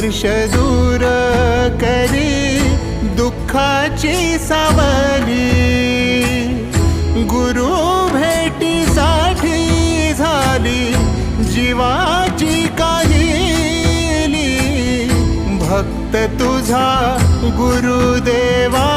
विष दूर करी दुःखाची सावली। गुरु भेटीसाठी झाली जीवाची काहिली। भक्त तुझा गुरुदेवा